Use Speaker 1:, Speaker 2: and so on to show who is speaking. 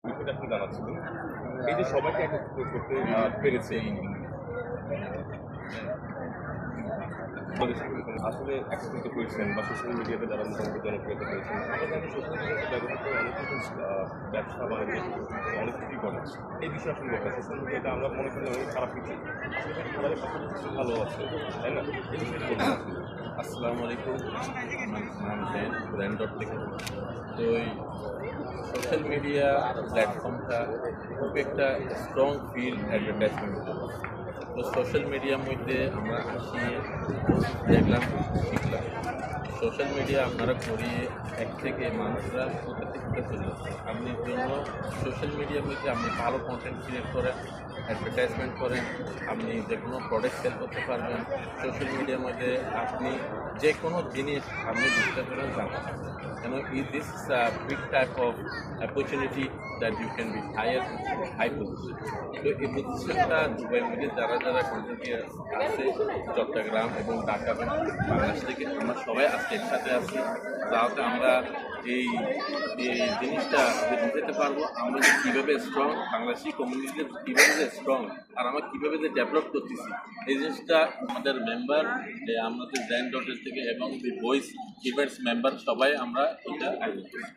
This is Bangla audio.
Speaker 1: বিষয়টা আপনি জানাচ্ছিলেন। এই যে সবাইকে একত্রিত করতে পেরেছে আসলে একত্রিত করেছেন বা সোশ্যাল মিডিয়াতে যারা মোটামুটি জনপ্রিয়তা পেয়েছেন, আমরা জানি সোশ্যাল মিডিয়াতে ব্যবহার করে অনেক কিছু ব্যবসা বাণিজ্য অনেক কিছুই করে। এই বিষয়ে আসলে কথা সোশ্যাল মিডিয়াটা আমরা মনে করি অনেক খারাপ কিছু, আসলে খাবারের পাশাপাশি কিছু ভালো আছে, তাই না? এই বিষয়টা বলতে আসলে
Speaker 2: আসসালামু আলাইকুম, আমার নাম জেন ব্র্যান্ডর থেকে। তো এই সোশ্যাল মিডিয়া প্ল্যাটফর্মটা খুব একটা স্ট্রং ফিল্ড অ্যাডভার্টাইজমেন্ট। তো সোশ্যাল মিডিয়ার মধ্যে আমরা আসি, দেখলাম, শিখলাম। সোশ্যাল মিডিয়া আপনারা করিয়ে এক থেকে মানুষরা কোথা থেকে কোথায় চলে যাচ্ছে। আপনি জন্য সোশ্যাল মিডিয়ার মধ্যে আপনি ভালো কন্টেন্ট ক্রিয়েট করেন, অ্যাডভার্টাইজমেন্ট করেন, আপনি যে কোনো প্রোডাক্ট সেল করতে পারবেন। সোশ্যাল মিডিয়ার মধ্যে আপনি যে কোনো জিনিস আপনি বুঝতে পারেন, জানতে পারবেন। This is a big type of opportunity that you can be high position. তো এই পজিশনটা দুবাই মিলে যারা যারা কন্টেন্ট আছে চট্টগ্রাম এবং ঢাকা বাংলাদেশ থেকে আমরা সবাই আজকে একসাথে আছি, তাহলে আমরা এই এই জিনিসটা বুঝতে পারবো আমরা যে কীভাবে স্ট্রং, বাংলাদেশি কমিউনিটিতে কীভাবে যে স্ট্রং আর আমরা কীভাবে যে ডেভেলপ করতেছি। এই জিনিসটা আমাদের মেম্বার, আমাদের ব্র্যান্ড ডটের থেকে এবং দি ভয়েস ইভেন্টস মেম্বার সবাই আমরা এটা আয়োজন করছি।